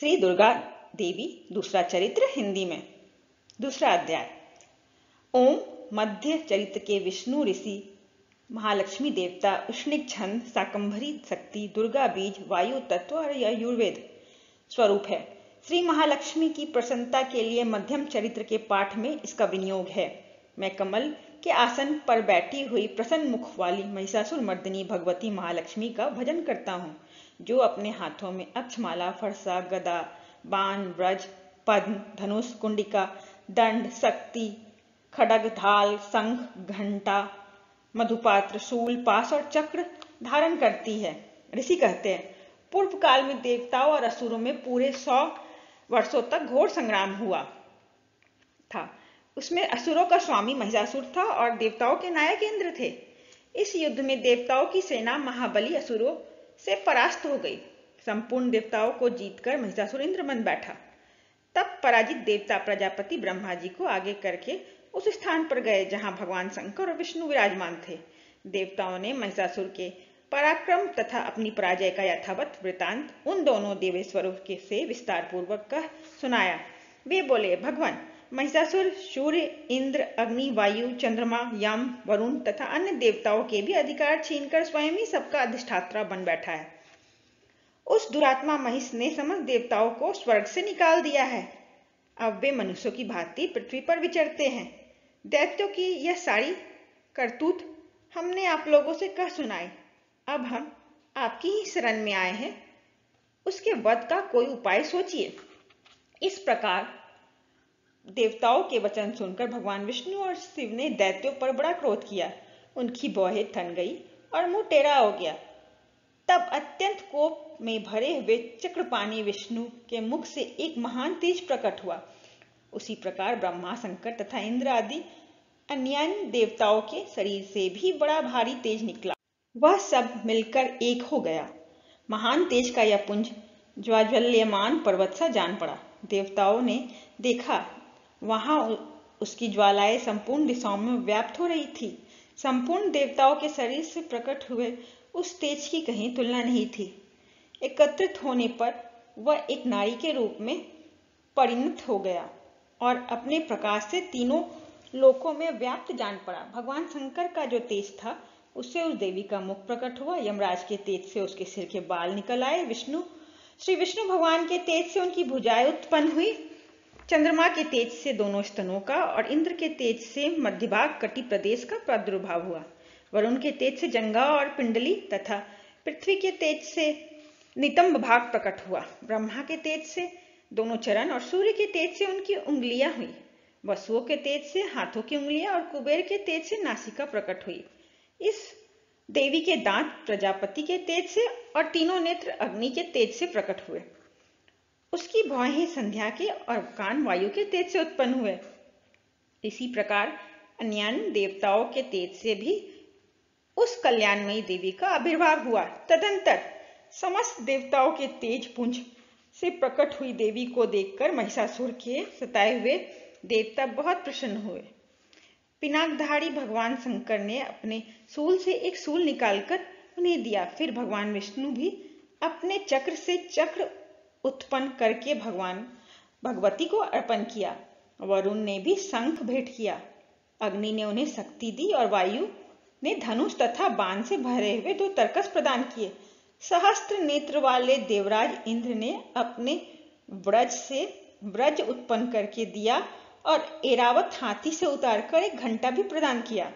श्री दुर्गा देवी दूसरा चरित्र हिंदी में। दूसरा अध्याय। ओम मध्य चरित्र के विष्णु ऋषि, महालक्ष्मी देवता, उष्णिक छंद, शाकंभरी शक्ति, दुर्गा बीज, वायु तत्व और आयुर्वेद स्वरूप है। श्री महालक्ष्मी की प्रसन्नता के लिए मध्यम चरित्र के पाठ में इसका विनियोग है। मैं कमल के आसन पर बैठी हुई प्रसन्न मुख वाली महिषासुर मर्दिनी भगवती महालक्ष्मी का भजन करता हूँ, जो अपने हाथों में अक्षमाला, फरसा, गदा, बाण, ब्रज, पद्म, धनुष, कुंडिका, दंड, शक्ति, खड्ग, ढाल, शंख, घंटा, मधुपात्र, शूल, पाश और चक्र धारण करती है। ऋषि कहते हैं, पूर्व काल में देवताओं और असुरों में पूरे 100 वर्षों तक घोर संग्राम हुआ था। उसमें असुरों का स्वामी महिषासुर था और देवताओं के नायक इंद्र थे। इस युद्ध में देवताओं की सेना महाबली असुरों से परास्त हो गई। संपूर्ण देवताओं को जीतकर महिषासुर इंद्र बन बैठा। तब पराजित देवता प्रजापति ब्रह्मा जी को आगे करके उस स्थान पर गए जहां भगवान शंकर और विष्णु विराजमान थे। देवताओं ने महिषासुर के पराक्रम तथा अपनी पराजय का यथावत वृतांत उन दोनों देवेश्वरों के से विस्तार पूर्वक कह सुनाया। वे बोले, भगवान, महिषासुर सूर्य, इंद्र, अग्नि, वायु, चंद्रमा, यम, वरुण तथा अन्य देवताओं के भी अधिकार छीनकर स्वयं ही सबका अधिष्ठाता बन बैठा है। उस दुरात्मा महिष ने समस्त देवताओं को स्वर्ग से निकाल दिया है। अब वे मनुष्यों की भांति पृथ्वी पर विचरते हैं। दैत्यों की यह सारी करतूत हमने आप लोगों से कह सुनाई। अब हम आपकी ही शरण में आए हैं। उसके वध का कोई उपाय सोचिए। इस प्रकार देवताओं के वचन सुनकर भगवान विष्णु और शिव ने दैत्यों पर बड़ा क्रोध किया। उनकी भौहें थन गई और मुंह टेढ़ा हो गया। तब अत्यंत कोप में भरे हुए चक्रपाणी विष्णु के मुख से एक महान तेज प्रकट हुआ। उसी प्रकार ब्रह्मा, शंकर तथा इंद्र आदि अन्य देवताओं के शरीर से भी बड़ा भारी तेज निकला। वह सब मिलकर एक हो गया। महान तेज का यह पुंज ज्वाज्वल्यमान पर्वत सा जान पड़ा। देवताओं ने देखा, वहां उसकी ज्वालाएं संपूर्ण दिशाओं में व्याप्त हो रही थी। संपूर्ण देवताओं के शरीर से प्रकट हुए उस तेज की कहीं तुलना नहीं थी। एकत्रित होने पर वह एक नारी के रूप में परिणत हो गया और अपने प्रकाश से तीनों लोकों में व्याप्त जान पड़ा। भगवान शंकर का जो तेज था, उससे उस देवी का मुख प्रकट हुआ। यमराज के तेज से उसके सिर के बाल निकल आए। श्री विष्णु भगवान के तेज से उनकी भुजाएं उत्पन्न हुई। चंद्रमा के तेज से दोनों स्तनों का और इंद्र के तेज से मध्यभाग कटि प्रदेश का प्रादुर्भाव हुआ। वरुण के तेज से जंघा और पिंडली तथा पृथ्वी के तेज से नितंब भाग प्रकट हुआ। ब्रह्मा के तेज से दोनों चरण और सूर्य के तेज से उनकी उंगलियां हुई। वसुओं के तेज से हाथों की उंगलियां और कुबेर के तेज से नासिका प्रकट हुई। इस देवी के दांत प्रजापति के तेज से और तीनों नेत्र अग्नि के तेज से प्रकट हुए। उसकी भौहें संध्या के और कान वायु के तेज से उत्पन्न हुए। इसी प्रकार अन्य देवताओं के तेज से भी उस कल्याणमयी देवी का आविर्भाव हुआ। तदंतर समस्त देवताओं के तेज पुंज से प्रकट हुई देवी को देखकर महिषासुर के सताए हुए देवता बहुत प्रसन्न हुए। पिनाकधारी भगवान शंकर ने अपने शूल से एक शूल निकालकर उन्हें दिया। फिर भगवान विष्णु भी अपने चक्र से चक्र उत्पन्न करके भगवती को अर्पण किया। वरुण ने भी शंख भेंट किया। अग्नि ने उन्हें शक्ति दी और वायु ने धनुष तथा बाण से भरे हुए 2 तरकस प्रदान किए। सहस्त्र नेत्र वाले देवराज इंद्र ने अपने ब्रज से ब्रज उत्पन्न करके दिया और एरावत हाथी से उतारकर एक घंटा भी प्रदान किया।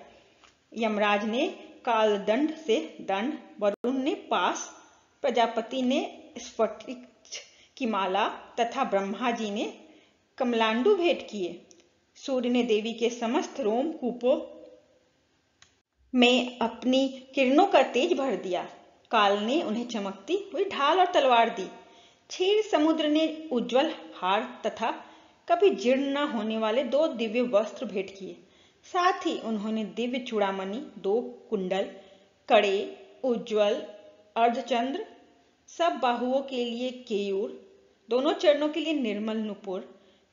यमराज ने कालदंड से दंड, वरुण ने पास, प्रजापति ने स्फटिक की माला तथा ब्रह्मा जी ने कमलांडु भेंट किए। सूर्य ने देवी के समस्त रोम कूपों में अपनी किरणों का तेज भर दिया। काल ने उन्हें चमकती हुई ढाल और तलवार दी। क्षीर समुद्र ने उज्जवल हार तथा कभी जीर्ण न होने वाले 2 दिव्य वस्त्र भेंट किए। साथ ही उन्होंने दिव्य चूड़ामणि, 2 कुंडल, कड़े, उज्ज्वल अर्धचंद्र, सब बाहुओं के लिए केयूर, दोनों चरणों के लिए निर्मल नुपुर,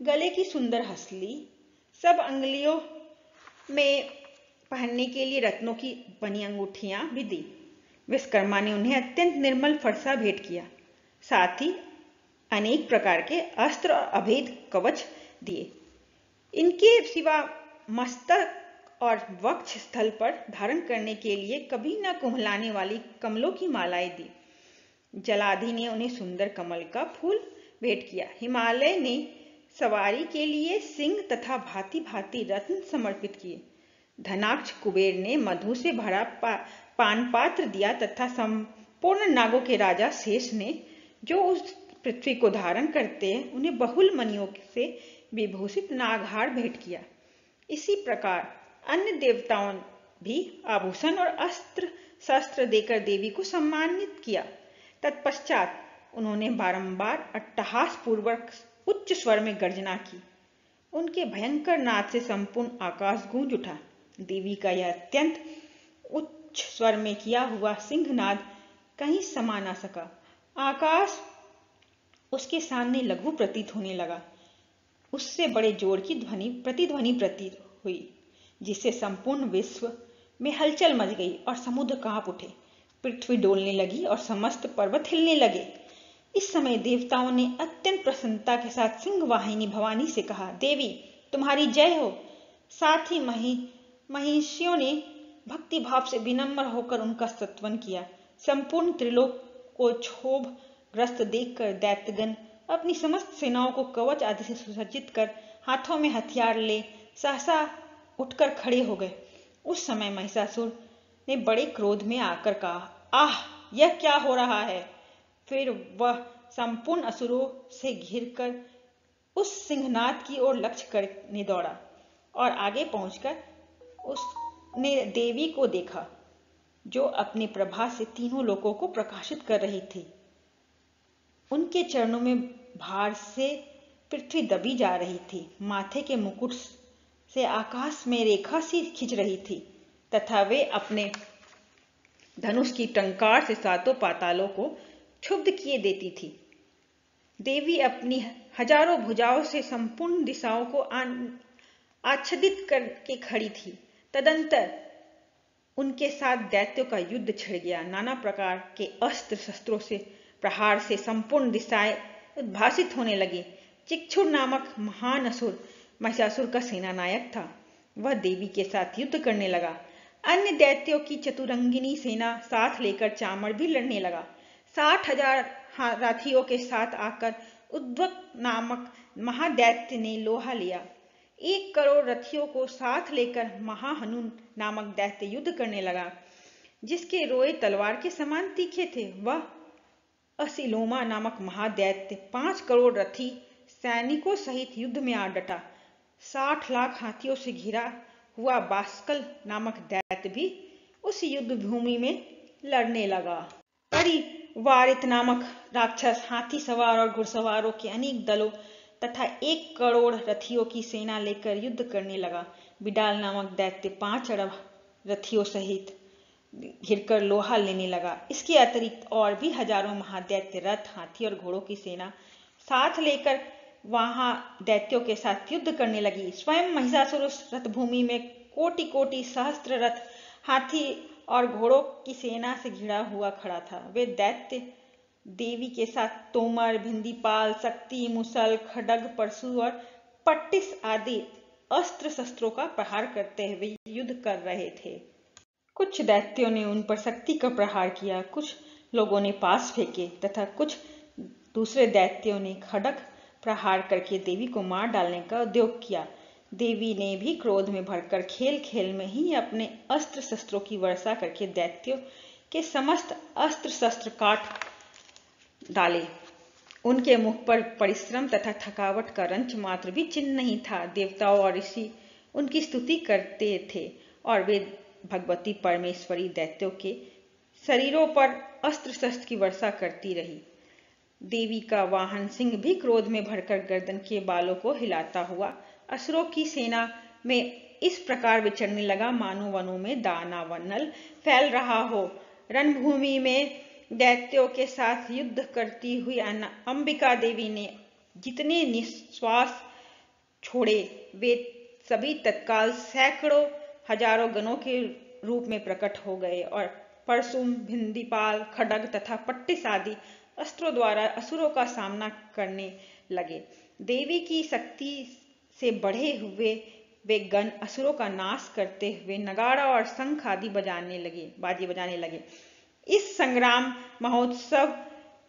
गले की सुंदर हसली, सब अंगुलियों में पहनने के लिए रत्नों की बनी अंगूठियां भी दी। विश्वकर्मा ने उन्हें अत्यंत निर्मल फरसा भेंट किया। साथ ही अनेक प्रकार के अस्त्र और अभेद कवच दिए। इनके सिवा मस्तक और वक्ष स्थल पर धारण करने के लिए कभी न कुम्हलाने वाली कमलों की मालाएं दी। जलाधि ने उन्हें सुंदर कमल का फूल भेंट किया। हिमालय ने सवारी के लिए सिंह तथा भांति भांति रत्न समर्पित किए। धनाक्ष कुबेर ने मधु से भरा पान पात्र दिया तथा संपूर्ण नागों के राजा शेष ने, जो उस पृथ्वी को धारण करते हैं, उन्हें बहुल मणियों से विभूषित नागहार भेंट किया। इसी प्रकार अन्य देवताओं भी आभूषण और अस्त्र शस्त्र देकर देवी को सम्मानित किया। तत्पश्चात उन्होंने बारंबार अट्टहास पूर्वक उच्च स्वर में गर्जना की। उनके भयंकर नाद से संपूर्ण आकाश गूंज उठा। देवी का यह अत्यंत उच्च स्वर में किया हुआ सिंहनाद कहीं समा न सका। आकाश उसके सामने लघु प्रतीत होने लगा। उससे बड़े जोर की प्रतिध्वनि प्रतीत हुई, जिससे संपूर्ण विश्व में हलचल मच गई और समुद्र कांप उठे। पृथ्वी डोलने लगी और समस्त पर्वत हिलने लगे। इस समय देवताओं ने अत्यंत प्रसन्नता के साथ सिंह वाहिनी भवानी से कहा, देवी तुम्हारी जय हो। साथ ही महिषियों ने भक्ति भाव से विनम्र होकर उनका स्तवन किया। संपूर्ण त्रिलोक को क्षोभग्रस्त देखकर दैत्यगण अपनी समस्त सेनाओं को कवच आदि से सुसज्जित कर हाथों में हथियार ले सहसा उठकर खड़े हो गए। उस समय महिषासुर ने बड़े क्रोध में आकर कहा, आह, यह क्या हो रहा है। फिर वह संपूर्ण असुरों से घिरकर उस सिंहनाद की ओर लक्ष्य करने दौड़ा और आगे पहुंचकर उसने देवी को देखा, जो अपनी प्रभा से तीनों लोकों को प्रकाशित कर रही थी। उनके चरणों में भार से पृथ्वी दबी जा रही थी। माथे के मुकुट से आकाश में रेखा सी खिंच रही थी तथा वे अपने धनुष की टंकार से सातों पातालों को क्षुब्ध किए देती थी। देवी अपनी हजारों भुजाओं से संपूर्ण दिशाओं को आच्छादित करके खड़ी थी। तदंतर उनके साथ दैत्यों का युद्ध छिड़ गया। नाना प्रकार के अस्त्र शस्त्रों से प्रहार से संपूर्ण दिशाएं उद्भासित होने लगी। चिक्षुर नामक महान असुर महिषासुर का सेनानायक था। वह देवी के साथ युद्ध करने लगा। अन्य दैत्यों की चतुरंगिनी सेना साथ लेकर चामड़ भी लड़ने लगा। 60,000 हाथियों के साथ आकर उद्वक नामक महादैत्य ने लोहा लिया। 1 करोड़ रथियों को साथ लेकर महाहनु नामक दैत्य युद्ध करने लगा, जिसके रोए तलवार के समान तीखे थे। वह असिलोमा नामक महादैत्य 5 करोड़ रथी सैनिकों सहित युद्ध में आ डटा। 60 लाख हाथियों से घिरा हुआ बास्कल नामक दैत्य भी उस युद्ध भूमि में लड़ने लगा। परिवारित नामक राक्षस हाथी सवार और घुड़सवारों के अनेक दलों तथा 1 करोड़ रथियों की सेना लेकर युद्ध करने लगा। बिडाल नामक दैत्य 5 अरब रथियों सहित घिरकर लोहा लेने लगा। इसके अतिरिक्त और भी हजारों महादैत्य रथ, हाथी और घोड़ों की सेना साथ लेकर वहां दैत्यों के साथ युद्ध करने लगी। स्वयं महिषासुर उस रथभूमि में कोटि कोटि सहस्त्र रथ, हाथी और घोड़ों की सेना से घिरा हुआ खड़ा था। वे दैत्य देवी के साथ तोमर, भिंदीपाल, शक्ति, मुसल, खड्ग, परशु और पट्टिस आदि अस्त्र शस्त्रों का प्रहार करते हुए युद्ध कर रहे थे। कुछ दैत्यों ने उन पर शक्ति का प्रहार किया, कुछ लोगों ने पास फेंके तथा कुछ दूसरे दैत्यों ने खड्ग प्रहार करके देवी को मार डालने का उद्योग किया। देवी ने भी क्रोध में भरकर खेल खेल में ही अपने अस्त्र शस्त्रों की वर्षा करके दैत्यों के समस्त अस्त्र शस्त्र काट डाले। उनके मुख पर परिश्रम तथा थकावट का रंच मात्र भी चिन्ह नहीं था। देवताओं और ऋषि उनकी स्तुति करते थे और वे भगवती परमेश्वरी दैत्यों के शरीरों पर अस्त्र शस्त्र की वर्षा करती रही। देवी का वाहन सिंह भी क्रोध में भरकर गर्दन के बालों को हिलाता हुआ असुरों की सेना में इस प्रकार विचरने लगा, मानो वनों में दानवनल फैल रहा हो। रणभूमि में दैत्यों के साथ युद्ध करती हुई अंबिका देवी ने जितने निश्वास छोड़े, वे सभी तत्काल सैकड़ों हजारों गणों के रूप में प्रकट हो गए और परशुम, भिंदीपाल, खड्ग तथा पट्टिस आदि अस्त्रों द्वारा असुरों का सामना करने लगे। देवी की शक्ति से बढ़े हुए वे गण असुरों का नाश करते हुए नगाड़ा और शंख आदि बाजी बजाने लगे। इस संग्राम महोत्सव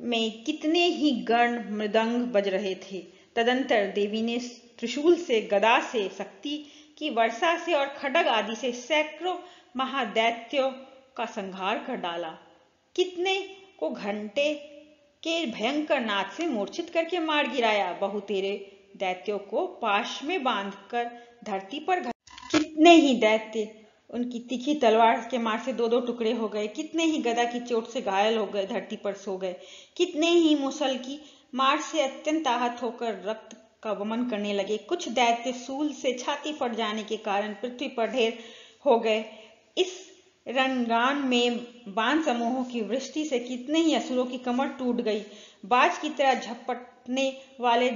में कितने ही गण मृदंग बज रहे थे। तदंतर देवी ने त्रिशूल से, गदा से, शक्ति की वर्षा से और खड्ग आदि से सैकड़ों महादैत्यों का संहार कर डाला। कितने को घंटे के भयंकर नाद से मूर्छित करके मार गिराया। बहुतेरे दैत्यों को पाश में बांधकर धरती पर कितने ही दैत्य उनकी तीखी तलवार के मार से दो दो टुकड़े हो गए। कितने ही गदा की चोट से घायल हो गए, धरती पर सो गए। कितने ही मुसल की मार से अत्यंत आहत होकर रक्त का वमन करने लगे। कुछ दैत्य सूल से छाती फट जाने के कारण पृथ्वी पर ढेर हो गए। इस रणगान में बाण समूहों की वृष्टि से कितने ही असुरों की कमर टूट गई। बाज की तरह झपटने वाले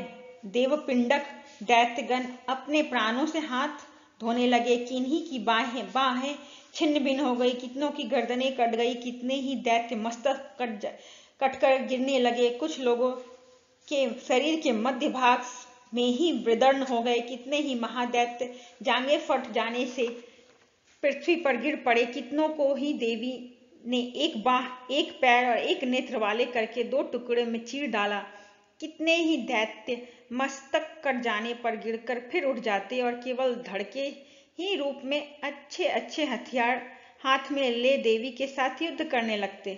देवपिंडक दैत्यगण अपने प्राणों से हाथ धोने लगे। किन्हीं की बाहें छिन्न भिन्न हो गई, कितनों की गर्दनें कट गई। कितने ही दैत्य मस्तक कटकर गिरने लगे। कुछ लोगों के शरीर के मध्य भाग में ही विदीर्ण हो गए। कितने ही महादैत्य जांघें फट जाने से पृथ्वी पर गिर पड़े। कितनों को ही देवी ने एक बाह, एक पैर और एक नेत्र वाले करके दो टुकड़े में चीर डाला। कितने ही दैत्य मस्तक कट जाने पर गिरकर फिर उठ जाते और केवल धड़के ही रूप में अच्छे अच्छे हथियार हाथ में ले देवी के साथ युद्ध करने लगते।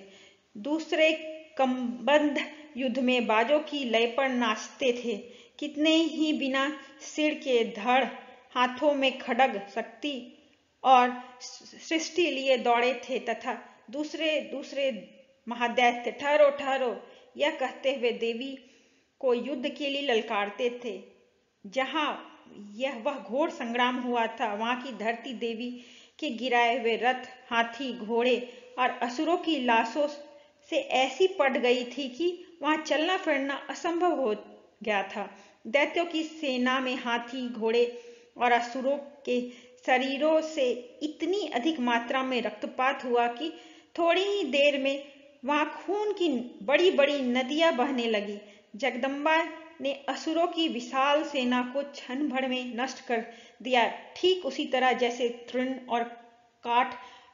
दूसरे क्रमबद्ध युद्ध में बाजों की लय पर नाचते थे। कितने ही बिना सिर के धड़, हाथों में खड्ग, शक्ति और सृष्टि लिए दौड़े थे तथा दूसरे महादैत्य ठहरो ठहरो यह कहते हुए देवी को युद्ध के लिए ललकारते थे। जहां वह घोर संग्राम हुआ था, वहां की धरती देवी के गिराए हुए रथ, हाथी, घोड़े और असुरों की लाशों से ऐसी पट गई थी कि वहां चलना फिरना असंभव हो गया था। दैत्यों की सेना में हाथी, घोड़े और असुरों के शरीरों से इतनी अधिक मात्रा में रक्तपात हुआ कि थोड़ी ही देर में वहां खून की बड़ी बड़ी नदियां बहने लगी। जगदम्बा ने असुरों की विशाल सेना को क्षण भर में नष्ट कर दिया, ठीक उसी तरह जैसे तृण और काठ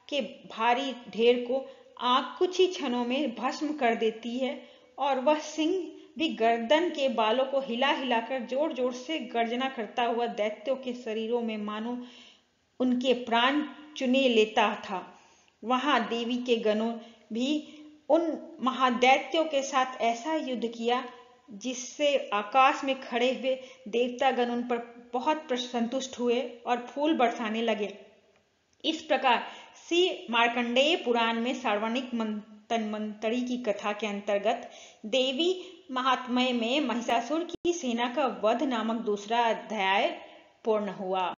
के भारी ढेर को आग कुछ ही क्षणों में भस्म कर देती है। और वह सिंह भी गर्दन के बालों को हिला हिलाकर जोर जोर से गर्जना करता हुआ दैत्यों के शरीरों में मानो उनके प्राण चुने लेता था। वहां देवी के गणों भी उन महादैत्यों के साथ ऐसा युद्ध किया जिससे आकाश में खड़े हुए देवतागण उन पर बहुत संतुष्ट हुए और फूल बरसाने लगे। इस प्रकार श्री मार्कंडेय पुराण में सार्वणिक तन्वंतरी की कथा के अंतर्गत देवी महात्म्य में महिषासुर की सेना का वध नामक दूसरा अध्याय पूर्ण हुआ।